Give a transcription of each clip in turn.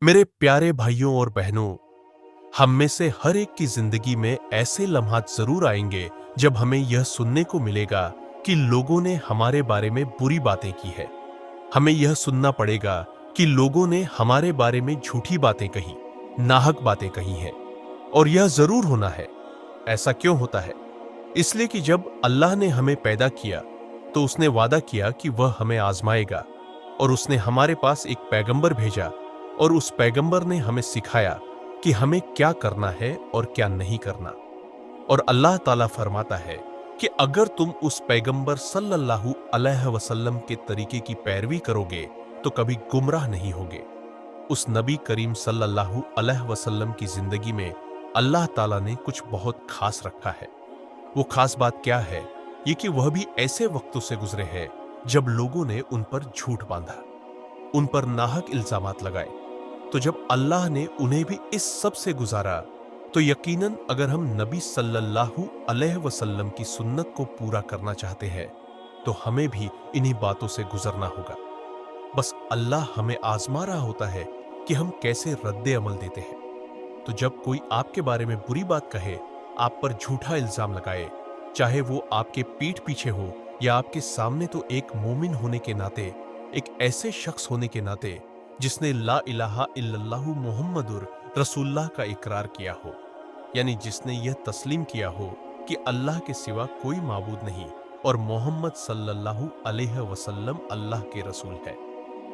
मेरे प्यारे भाइयों और बहनों, हम में से हर एक की जिंदगी में ऐसे लम्हात जरूर आएंगे जब हमें यह सुनने को मिलेगा कि लोगों ने हमारे बारे में बुरी बातें की है। हमें यह सुनना पड़ेगा कि लोगों ने हमारे बारे में झूठी बातें कही, नाहक बातें कही हैं। और यह जरूर होना है। ऐसा क्यों होता है? इसलिए कि जब अल्लाह ने हमें पैदा किया तो उसने वादा किया कि वह हमें आजमाएगा, और उसने हमारे पास एक पैगंबर भेजा, और उस पैगंबर ने हमें सिखाया कि हमें क्या करना है और क्या नहीं करना। और अल्लाह ताला फरमाता है कि अगर तुम उस पैगंबर सल्लल्लाहु अलैहि वसल्लम के तरीके की पैरवी करोगे तो कभी गुमराह नहीं होगे। उस नबी करीम सल्लल्लाहु अलैहि वसल्लम की जिंदगी में अल्लाह ताला ने कुछ बहुत खास रखा है। वो खास बात क्या है? ये कि वह भी ऐसे वक्तों से गुजरे हैं जब लोगों ने उन पर झूठ बांधा, उन पर नाहक इल्जामात लगाए। तो जब अल्लाह ने उन्हें भी इस सब से गुजारा, तो यकीनन अगर हम नबी सल्लल्लाहु अलैहि वसल्लम की सुन्नत को पूरा करना चाहते हैं तो हमें भी इन्हीं बातों से गुजरना होगा। बस अल्लाह हमें आजमा रहा होता है कि हम कैसे रद्दे अमल देते हैं। तो जब कोई आपके बारे में बुरी बात कहे, आप पर झूठा इल्जाम लगाए, चाहे वो आपके पीठ पीछे हो या आपके सामने, तो एक मोमिन होने के नाते, एक ऐसे शख्स होने के नाते जिसने ला इलाहा इल्लल्लाहु मुहम्मदुर रसूलुल्लाह का इकरार किया हो, यानी जिसने यह तस्लीम किया हो कि अल्लाह के सिवा कोई माबूद नहीं और मोहम्मद सल्लल्लाहु अलैहि वसल्लम अल्लाह के रसूल है,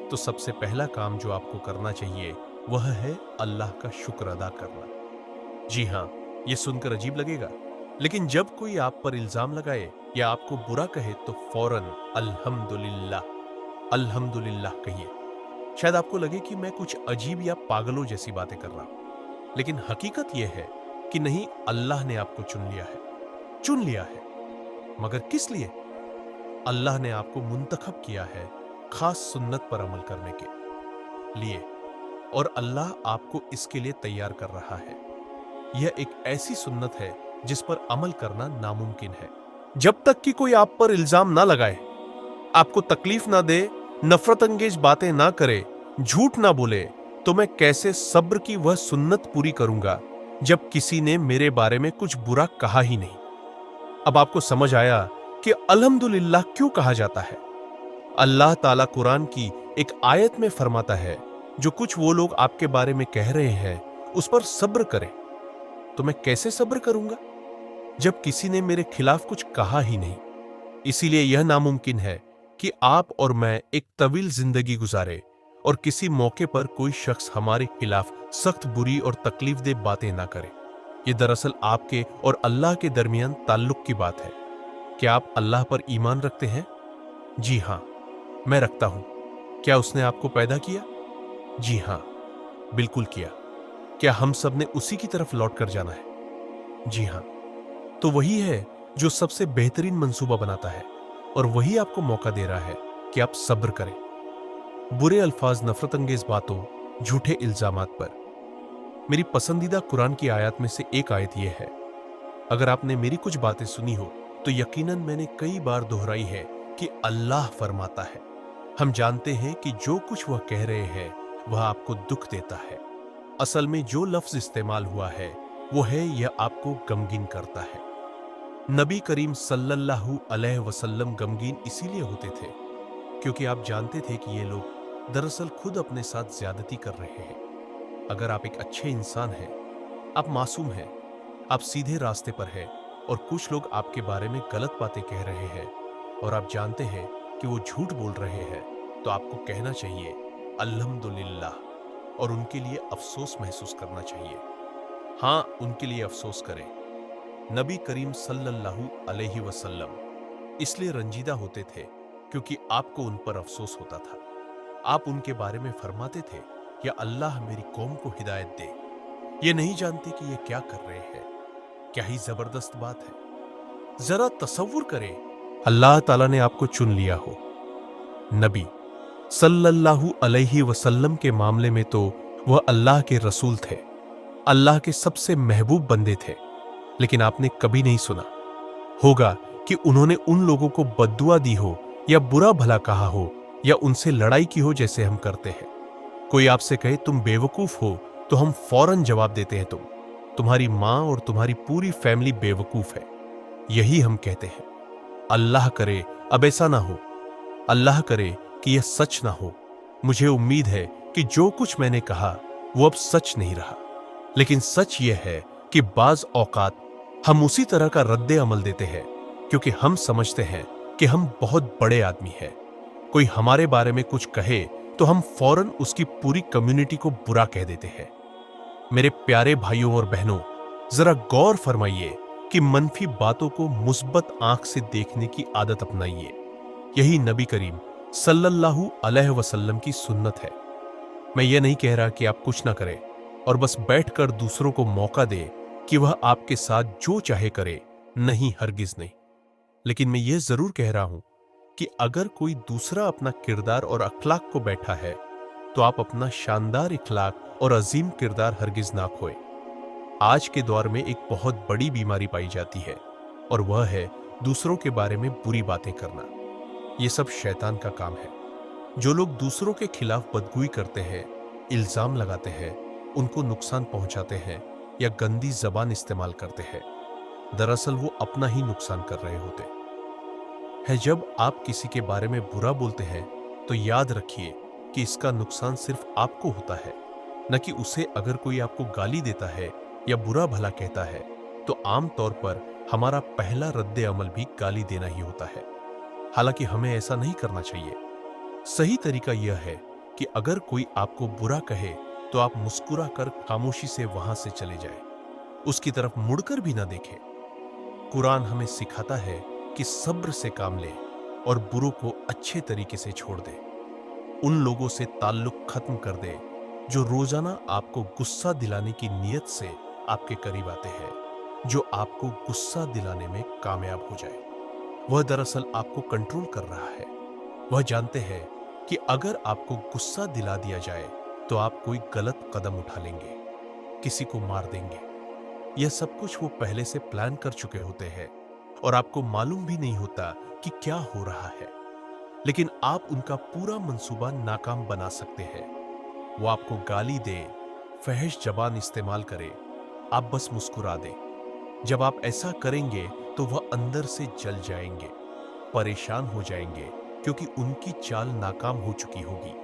तो सबसे पहला काम जो आपको करना चाहिए वह है अल्लाह का शुक्र अदा करना। जी हाँ, यह सुनकर अजीब लगेगा, लेकिन जब कोई आप पर इल्जाम लगाए या आपको बुरा कहे तो फौरन अल्हम्दुलिल्लाह, अल्हम्दुलिल्लाह कहिए। शायद आपको लगे कि मैं कुछ अजीब या पागलों जैसी बातें कर रहा हूं, लेकिन हकीकत यह है कि नहीं, अल्लाह ने आपको चुन लिया है, चुन लिया है। मगर किस लिए? अल्लाह ने आपको मुंतखब किया है खास सुन्नत पर अमल करने के लिए, और अल्लाह आपको इसके लिए तैयार कर रहा है। यह एक ऐसी सुन्नत है जिस पर अमल करना नामुमकिन है। जब तक कि कोई आप पर इल्जाम ना लगाए, आपको तकलीफ ना दे, नफरत अंगेज बातें ना करे, झूठ ना बोले, तो मैं कैसे सब्र की वह सुन्नत पूरी करूंगा जब किसी ने मेरे बारे में कुछ बुरा कहा ही नहीं। अब आपको समझ आया कि अल्हम्दुलिल्लाह क्यों कहा जाता है। अल्लाह ताला कुरान की एक आयत में फरमाता है, जो कुछ वो लोग आपके बारे में कह रहे हैं उस पर सब्र करें। तो मैं कैसे सब्र करूंगा जब किसी ने मेरे खिलाफ कुछ कहा ही नहीं। इसीलिए यह नामुमकिन है कि आप और मैं एक तवील जिंदगी गुजारे और किसी मौके पर कोई शख्स हमारे खिलाफ सख्त, बुरी और तकलीफ दे बातें ना करे। ये दरअसल आपके और अल्लाह के दरमियान ताल्लुक की बात है। क्या आप अल्लाह पर ईमान रखते हैं? जी हां, मैं रखता हूं। क्या उसने आपको पैदा किया? जी हां, बिल्कुल किया। क्या हम सब ने उसी की तरफ लौट कर जाना है? जी हां। तो वही है जो सबसे बेहतरीन मंसूबा बनाता है, और वही आपको मौका दे रहा है कि आप सब्र करें बुरे अल्फाज, नफरत अंगेज बातों, झूठे इल्जामात पर। मेरी पसंदीदा कुरान की आयत में से एक आयत यह है। अगर आपने मेरी कुछ बातें सुनी हो तो यकीनन मैंने कई बार दोहराई है कि अल्लाह फरमाता है। हम जानते हैं कि जो कुछ वह कह रहे हैं वह आपको दुख देता है। असल में जो लफ्ज इस्तेमाल हुआ है वो है, यह आपको गमगीन करता है। नबी करीम सल्लल्लाहु अलैहि वसल्लम गमगीन इसीलिए होते थे क्योंकि आप जानते थे कि ये लोग दरअसल खुद अपने साथ ज्यादती कर रहे हैं। अगर आप एक अच्छे इंसान हैं, आप मासूम हैं, आप सीधे रास्ते पर हैं, और कुछ लोग आपके बारे में गलत बातें कह रहे हैं और आप जानते हैं कि वो झूठ बोल रहे हैं, तो आपको कहना चाहिए अल्हम्दुलिल्लाह, और उनके लिए अफसोस महसूस करना चाहिए। हाँ, उनके लिए अफसोस करें। नबी करीम सल्लल्लाहु अलैहि वसल्लम इसलिए रंजीदा होते थे क्योंकि आपको उन पर अफसोस होता था। आप उनके बारे में फरमाते थे, या अल्लाह मेरी कौम को हिदायत दे, ये नहीं जानते कि ये क्या कर रहे हैं। क्या ही जबरदस्त बात है। जरा तसव्वुर करें, अल्लाह ताला ने आपको चुन लिया हो। नबी सल्लल्लाहु अलैहि वसल्लम के मामले में तो वह अल्लाह के रसूल थे, अल्लाह के सबसे महबूब बंदे थे, लेकिन आपने कभी नहीं सुना होगा कि उन्होंने उन लोगों को बद्दुआ दी हो, या बुरा भला कहा हो, या उनसे लड़ाई की हो जैसे हम करते हैं। कोई आपसे कहे तुम बेवकूफ हो तो हम फौरन जवाब देते हैं तुम्हारी माँ और तुम्हारी पूरी फैमिली बेवकूफ है। यही हम कहते हैं। अल्लाह करे अब ऐसा ना हो, अल्लाह करे कि यह सच ना हो। मुझे उम्मीद है कि जो कुछ मैंने कहा वो अब सच नहीं रहा, लेकिन सच यह है कि बाज औकात हम उसी तरह का रद्दे अमल देते हैं क्योंकि हम समझते हैं कि हम बहुत बड़े आदमी हैं। कोई हमारे बारे में कुछ कहे तो हम फौरन उसकी पूरी कम्युनिटी को बुरा कह देते हैं। मेरे प्यारे भाइयों और बहनों, जरा गौर फरमाइए कि मनफी बातों को मुस्बत आंख से देखने की आदत अपनाइए। यही नबी करीम सल्लल्लाहु अलैहि वसल्लम की सुन्नत है। मैं ये नहीं कह रहा कि आप कुछ ना करें और बस बैठकर दूसरों को मौका दे कि वह आपके साथ जो चाहे करे, नहीं, हरगिज नहीं। लेकिन मैं ये जरूर कह रहा हूं कि अगर कोई दूसरा अपना किरदार और अखलाक को बैठा है तो आप अपना शानदार इखलाक और अजीम किरदार हरगिज ना खोए। आज के दौर में एक बहुत बड़ी बीमारी पाई जाती है और वह है दूसरों के बारे में बुरी बातें करना। यह सब शैतान का काम है। जो लोग दूसरों के खिलाफ बदगुई करते हैं, इल्जाम लगाते हैं, उनको नुकसान पहुंचाते हैं या गंदी जबान इस्तेमाल करते हैं, दरअसल वो अपना ही नुकसान कर रहे होते हैं। जब आप किसी के बारे में बुरा बोलते हैं तो याद रखिए कि इसका नुकसान सिर्फ आपको होता है, न कि उसे। अगर कोई आपको गाली देता है या बुरा भला कहता है तो आमतौर पर हमारा पहला रद्दे अमल भी गाली देना ही होता है। हालांकि हमें ऐसा नहीं करना चाहिए। सही तरीका यह है कि अगर कोई आपको बुरा कहे तो आप मुस्कुरा कर खामोशी से वहां से चले जाएं, उसकी तरफ मुड़कर भी ना देखें। कुरान हमें सिखाता है कि सब्र से काम लें और बुरों को अच्छे तरीके से छोड़ दें। उन लोगों से ताल्लुक खत्म कर दें जो रोजाना आपको गुस्सा दिलाने की नीयत से आपके करीब आते हैं, जो आपको गुस्सा दिलाने में कामयाब हो जाए। वह दरअसल आपको कंट्रोल कर रहा है। वह जानते हैं कि अगर आपको गुस्सा दिला दिया जाए तो आप कोई गलत कदम उठा लेंगे, किसी को मार देंगे। यह सब कुछ वो पहले से प्लान कर चुके होते हैं और आपको मालूम भी नहीं होता कि क्या हो रहा है, लेकिन आप उनका पूरा मंसूबा नाकाम बना सकते हैं। वो आपको गाली दे, फहश जबान इस्तेमाल करे, आप बस मुस्कुरा दें। जब आप ऐसा करेंगे तो वह अंदर से जल जाएंगे, परेशान हो जाएंगे, क्योंकि उनकी चाल नाकाम हो चुकी होगी।